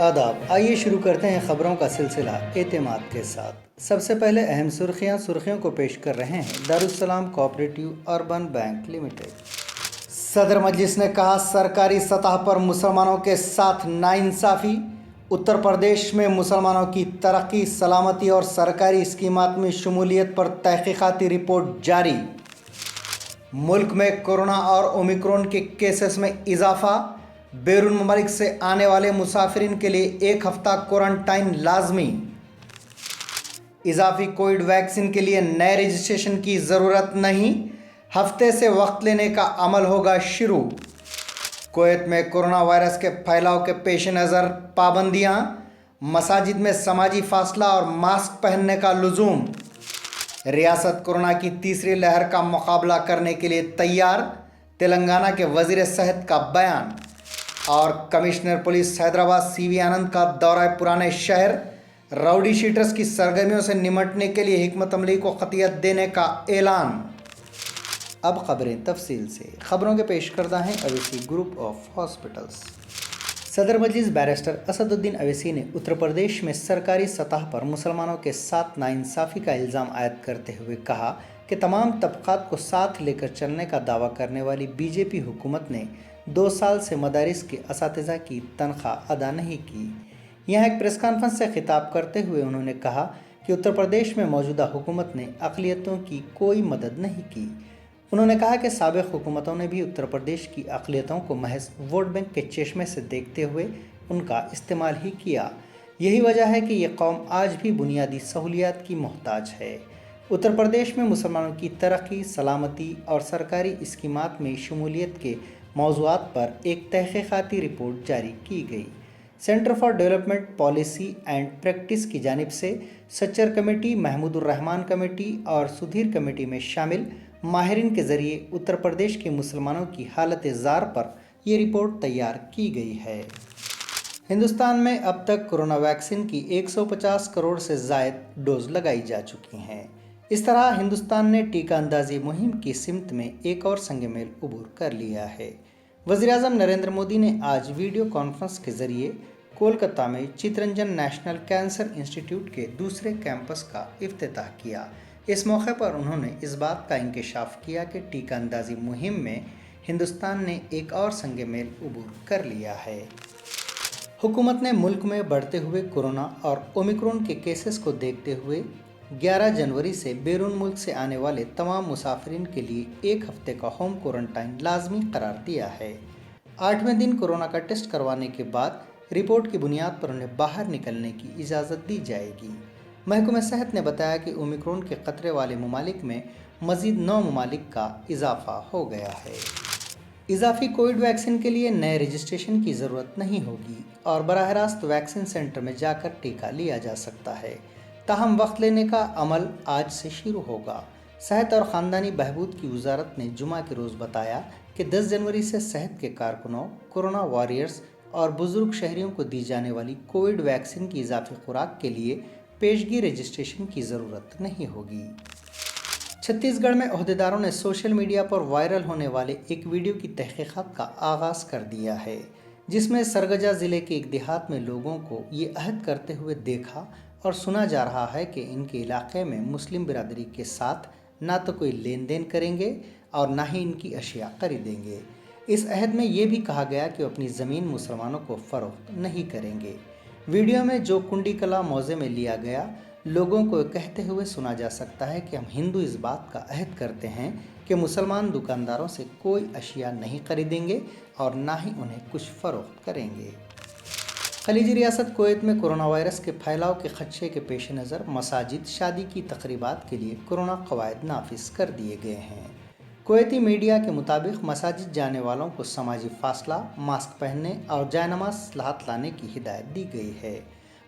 आदाब। आइए शुरू करते हैं खबरों का सिलसिला एतमाद के साथ। सबसे पहले अहम सुर्खियों को पेश कर रहे हैं Darussalam cooperative urban bank limited. सदर मजलिस ने कहा, सरकारी सतह पर मुसलमानों के साथ नाइंसाफ़ी। उत्तर प्रदेश में मुसलमानों की तरक्की, सलामती और सरकारी स्कीमात में शमूलियत पर तहकीकाती रिपोर्ट जारी। मुल्क में कोरोना और ओमिक्रॉन के केसेस में इजाफा। बैरून मुमालिक से आने वाले मुसाफिरीन के लिए 1 हफ्ता क्वारंटाइन लाजमी। इजाफी कोविड वैक्सीन के लिए नए रजिस्ट्रेशन की ज़रूरत नहीं, हफ्ते से वक्त लेने का अमल होगा शुरू। कुवैत में कोरोना वायरस के फैलाव के पेश नज़र पाबंदियाँ। मसाजिद में समाजी फासला और मास्क पहनने का लुज़ूम। रियासत कोरोना की तीसरी लहर का मुकाबला करने के लिए तैयार, तेलंगाना के वज़ीर सेहत का बयान। और कमिश्नर पुलिस हैदराबाद सीवी आनंद का दौरा पुराने शहर। राउडी शीटर्स की सरगर्मियों से निमटने के लिए हिकमत अमली को खतियत देने का ऐलान। अब खबरें तफसील से। खबरों के पेश करता है अवैसी ग्रुप ऑफ हॉस्पिटल्स। सदर मजलिस बैरिस्टर असदुद्दीन अवैसी ने उत्तर प्रदेश में सरकारी सतह पर मुसलमानों के साथ नाइंसाफ़ी का इल्ज़ाम आयद करते हुए कहा कि तमाम तबक़ात को साथ लेकर चलने का दावा करने वाली बीजेपी हुकूमत ने 2 साल से मदारिस के असातिज़ा की तनख्वाह अदा नहीं की। यहाँ एक प्रेस कॉन्फ्रेंस से खिताब करते हुए उन्होंने कहा कि उत्तर प्रदेश में मौजूदा हुकूमत ने अक़लियतों की कोई मदद नहीं की। उन्होंने कहा कि साबिक़ हुकूमतों ने भी उत्तर प्रदेश की अक़लियतों को महज वोट बैंक के चश्मे से देखते हुए उनका इस्तेमाल ही किया। यही वजह है कि ये कौम आज भी बुनियादी सहूलियात की मोहताज है। उत्तर प्रदेश में मुसलमानों की तरक्की, सलामती और सरकारी स्कीमात में शमूलियत के मौज़ूआत पर एक तहक़ीक़ाती रिपोर्ट जारी की गई। Centre for development policy and practice की जानिब से सच्चर कमेटी, महमूदुर रहमान कमेटी और सुधीर कमेटी में शामिल माहिरीन के ज़रिए उत्तर प्रदेश के मुसलमानों की हालत ज़ार पर यह रिपोर्ट तैयार की गई है। हिंदुस्तान में अब तक कोरोना वैक्सीन की 150 करोड़ से ज़ायद डोज लगाई जा चुकी हैं। इस तरह हिंदुस्तान ने टीका अंदाज़ी मुहिम की सिमत में एक और संग मेल उबूर कर लिया है। वज़ीर-ए-आज़म नरेंद्र मोदी ने आज वीडियो कॉन्फ्रेंस के ज़रिए कोलकाता में चित्तरंजन नेशनल कैंसर इंस्टीट्यूट के दूसरे कैंपस का इफ्तिताह किया। इस मौके पर उन्होंने इस बात का इंकशाफ किया कि टीका अंदाज़ी मुहिम में हिंदुस्तान ने एक और संग मेल उबूर कर लिया है। हुकूमत ने मुल्क में बढ़ते हुए कोरोना और ओमिक्रॉन के केसेस को देखते हुए 11 जनवरी से बैरून मुल्क से आने वाले तमाम मुसाफिरीन के लिए 1 हफ्ते का होम क्वारंटाइन लाजमी करार दिया है। 8वें दिन कोरोना का टेस्ट करवाने के बाद रिपोर्ट की बुनियाद पर उन्हें बाहर निकलने की इजाज़त दी जाएगी। महकमा सेहत ने बताया कि ओमिक्रॉन के ख़तरे वाले ममालिक में मज़ीद 9 ममालिक का इजाफ़ा हो गया है। इजाफी कोविड वैक्सीन के लिए नए रजिस्ट्रेशन की ज़रूरत नहीं होगी और बराह रास्त वैक्सीन सेंटर में जाकर टीका लिया जा सकता है। ताहम वक्त लेने का अमल आज से शुरू होगा। सेहत और ख़ानदानी बहबूद की वजारत ने जुमा के रोज़ बताया कि 10 जनवरी से सेहत के कारकुनों, कोरोना वॉरियर्स और बुज़ुर्ग शहरियों को दी जाने वाली कोविड वैक्सीन की इजाफी खुराक के लिए पेशगी रजिस्ट्रेशन की ज़रूरत नहीं होगी। छत्तीसगढ़ में ओहदेदारों ने सोशल मीडिया पर वायरल होने वाले एक वीडियो की तहकीकात का आगाज़ कर दिया है, जिसमें सरगजा ज़िले के एक देहात में लोगों को ये अहद करते हुए देखा और सुना जा रहा है कि इनके इलाके में मुस्लिम बिरादरी के साथ ना तो कोई लेन देन करेंगे और ना ही इनकी अशिया खरीदेंगे। इस अहद में ये भी कहा गया कि वो अपनी ज़मीन मुसलमानों को फ़रोख्त नहीं करेंगे। वीडियो में जो कुंडी कला मौज़े में लिया गया, लोगों को कहते हुए सुना जा सकता है कि हम हिंदू इस बात का अहद करते हैं कि मुसलमान दुकानदारों से कोई अशिया नहीं खरीदेंगे और ना ही उन्हें कुछ फ़रोख्त करेंगे। खलीजी रियासत कुवैत में कोरोना वायरस के फैलाव के खदशे के पेश नज़र मसाजिद, शादी की तकरीबात के लिए कोरोना कवायद नाफिज कर दिए गए हैं। कुवैती मीडिया के मुताबिक मसाजिद जाने वालों को समाजी फासला, मास्क पहनने और जायनमाज हाथ लाने की हिदायत दी गई है।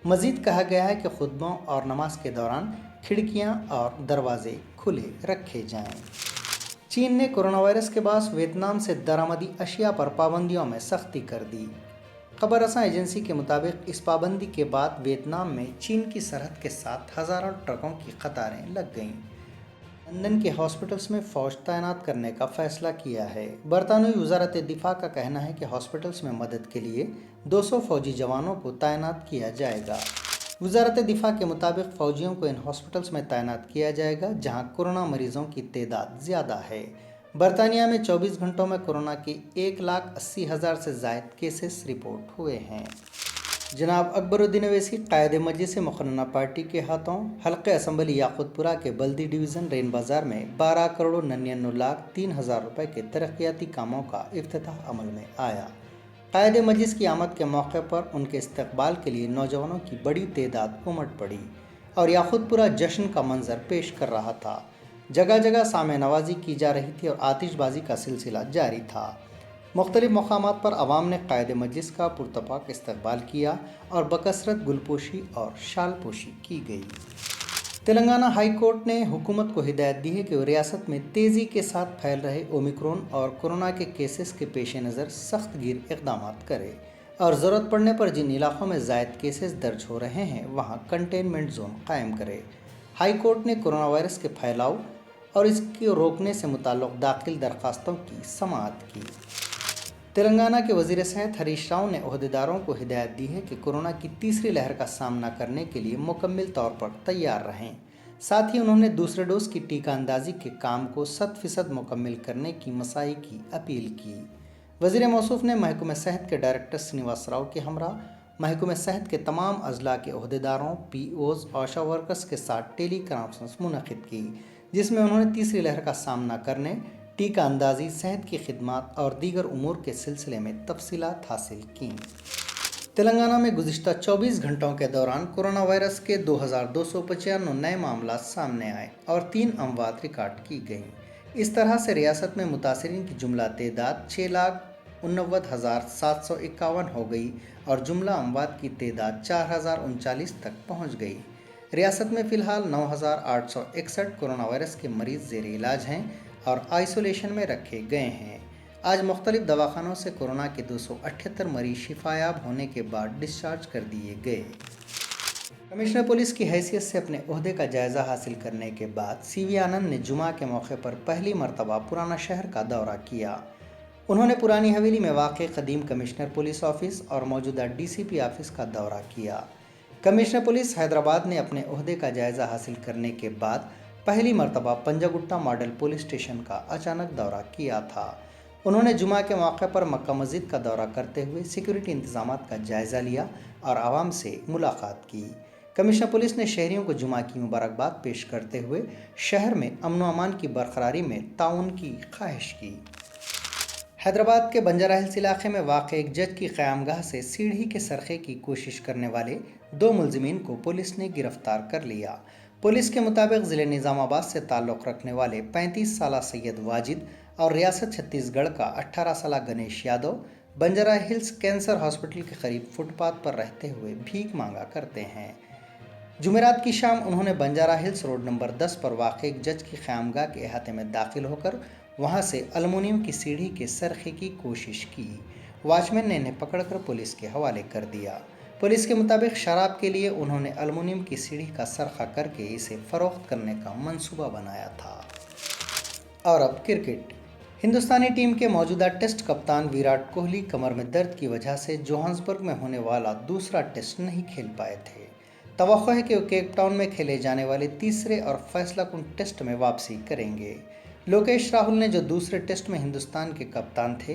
मज़ीद कहा गया है कि खुतबों और नमाज के दौरान खिड़कियां और दरवाजे खुले रखे जाएं। चीन ने कोरोना वायरस के बाद वियतनाम से दरामदी अशिया पर पाबंदियों में सख्ती कर दी। खबर रसां एजेंसी के मुताबिक इस पाबंदी के बाद वियतनाम में चीन की सरहद के साथ हज़ारों ट्रकों की कतारें लग गईं। लंदन के हॉस्पिटल्स में फ़ौज तैनात करने का फैसला किया है। बरतानवी वजारत दिफा का कहना है कि हॉस्पिटल्स में मदद के लिए 200 फ़ौजी जवानों को तैनात किया जाएगा। वजारत दिफा के मुताबिक फ़ौजियों को इन हॉस्पिटल्स में तैनात किया जाएगा जहां कोरोना मरीजों की तादाद ज़्यादा है। बरतानिया में 24 घंटों में कोरोना के 1,80,000 से ज़ायद केसेस रिपोर्ट हुए हैं। जनाब अकबरुद्दीन अवैसी कायदे मजलिस मुक़र्रना पार्टी के हाथों हल्के असम्बली याक़ूतपुरा के बल्दी डिवीज़न रेन बाज़ार में 12,99,03,000 रुपये के तरक्याती कामों का इफ्तिताह अमल में आया। कायदे मजलिस की आमद के मौके पर उनके इस्तकबाल के लिए नौजवानों की बड़ी तादाद उमड़ पड़ी और याक़ूतपुरा जश्न का मंजर पेश कर रहा था। जगह जगह सामे नवाजी की जा रही थी और आतिशबाजी का सिलसिला जारी था। मुख्तलिफ मकामात पर आवाम ने कायदे मजलिस का पुरतपाक इस्तकबाल किया और बकसरत गुलपोशी और शालपोशी की गई। तेलंगाना हाई कोर्ट ने हुकूमत को हिदायत दी है कि वो रियासत में तेज़ी के साथ फैल रहे ओमिक्रॉन और कोरोना के केसेस के पेश नज़र सख्त गिर इक़दाम करे और ज़रूरत पड़ने पर जिन इलाक़ों में ज़ायद केसेस दर्ज हो रहे हैं वहाँ कंटेनमेंट जोन कायम करे। हाई कोर्ट ने कोरोना वायरस के फैलाव और इसको रोकने से मुताल्लिक़ दाखिल दरख्वास्तों की समाअत की। तेलंगाना के वज़ीर सेहत हरीश राव ने ओहदेदारों को हिदायत दी है कि कोरोना की तीसरी लहर का सामना करने के लिए मुकम्मल तौर पर तैयार रहें। साथ ही उन्होंने दूसरे डोज की टीका अंदाजी के काम को 100% मुकम्मल करने की मसाई की अपील की। वज़ीर मौसूफ़ ने महकमा सेहत के डायरेक्टर श्रीनिवास राव के हमरा महकमा सेहत के तमाम अजला के ओहदेदारों, पीओज़, आशा वर्कर्स के साथ टेली कॉन्फ्रेंस मुनक़िद की, जिसमें उन्होंने तीसरी लहर का सामना करने, टीका अंदाजी, सेहत की खिदमात और दीगर उमूर के सिलसिले में तफसीलात हासिल की। तेलंगाना में गुज़िश्ता 24 घंटों के दौरान कोरोना वायरस के 2,295 नए मामला सामने आए और 3 अमवात रिकॉर्ड की गईं। इस तरह से रियासत में मुतासरीन की जुमला तादाद 6,89,751 हो गई और जुमला अमवात की तादाद 4,039 तक पहुँच गई। रियासत में फ़िलहाल 9,861 कोरोना वायरस के मरीज़ ज़ेर इलाज हैं और आइसोलेशन में रखे गए हैं। आज मुख्तलिफ दवाखानों से कोरोना के 278 मरीज शिफायाब होने के बाद डिस्चार्ज कर दिए गए। कमिश्नर पुलिस की हैसियत से अपने ओहदे का जायज़ा हासिल करने के बाद सीवी आनंद ने जुमा के मौके पर पहली मरतबा पुराना शहर का दौरा किया। उन्होंने पुरानी हवेली में वाक़ कदीम कमिश्नर पुलिस ऑफिस और मौजूदा DCP ऑफिस का दौरा किया। कमिश्नर पुलिस हैदराबाद ने अपने ओहदे का जायज़ा हासिल करने के बाद पहली मरतबा पंजागुट्टा मॉडल पुलिस स्टेशन का अचानक दौरा किया था। उन्होंने जुमा के मौके पर मक्का मस्जिद का दौरा करते हुए सिक्योरिटी इंतजामात का जायज़ा लिया और आवाम से मुलाकात की। कमिश्नर पुलिस ने शहरियों को जुमा की मुबारकबाद पेश करते हुए शहर में अमन व अमान की बरकरारी में ताउन की ख्वाहिश की। हैदराबाद के बंजारा हिल्स इलाके में वाक़ एक जज की क़यामगाह से सीढ़ी के सरखे की कोशिश करने वाले 2 मुलजिमीन को पुलिस ने गिरफ्तार कर लिया। पुलिस के मुताबिक ज़िले निज़ामाबाद से ताल्लुक़ रखने वाले 35 साला सैयद वाजिद और रियासत छत्तीसगढ़ का 18 साला Ganesh Yadav Banjara hills cancer hospital के करीब फुटपाथ पर रहते हुए भीख मांगा करते हैं। जुमेरात की शाम उन्होंने बंजारा हिल्स रोड नंबर 10 पर वाक़ एक जज की क़यामगाह के अहाते में दाखिल होकर वहां से अलमुनियम की सीढ़ी के सरखे की कोशिश की। वॉचमैन ने इन्हें पकड़कर पुलिस के हवाले कर दिया। पुलिस के मुताबिक शराब के लिए उन्होंने अलमुनियम की सीढ़ी का सरखा करके इसे फ़रोख्त करने का मंसूबा बनाया था। और अब क्रिकेट। हिंदुस्तानी टीम के मौजूदा टेस्ट कप्तान विराट कोहली कमर में दर्द की वजह से जोहान्सबर्ग में होने वाला दूसरा टेस्ट नहीं खेल पाए थे। तवक्को है कि वो केप टाउन में खेले जाने वाले तीसरे और फैसलाकुन टेस्ट में वापसी करेंगे। लोकेश राहुल ने, जो दूसरे टेस्ट में हिंदुस्तान के कप्तान थे,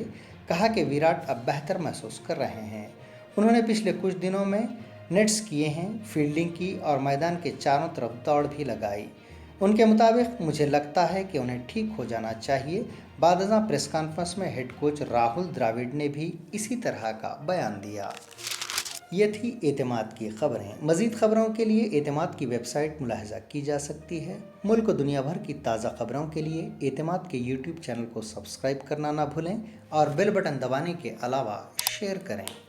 कहा कि विराट अब बेहतर महसूस कर रहे हैं। उन्होंने पिछले कुछ दिनों में नेट्स किए हैं, फील्डिंग की और मैदान के चारों तरफ दौड़ भी लगाई। उनके मुताबिक मुझे लगता है कि उन्हें ठीक हो जाना चाहिए। बादशाह प्रेस कॉन्फ्रेंस में हेड कोच राहुल द्रविड़ ने भी इसी तरह का बयान दिया। ये थी एतमाद की खबरें। मज़ीद खबरों के लिए एतमाद की वेबसाइट मुलाहिजा की जा सकती है। मुल्क दुनिया भर की ताज़ा खबरों के लिए एतमाद के YouTube चैनल को सब्सक्राइब करना ना भूलें और बेल बटन दबाने के अलावा शेयर करें।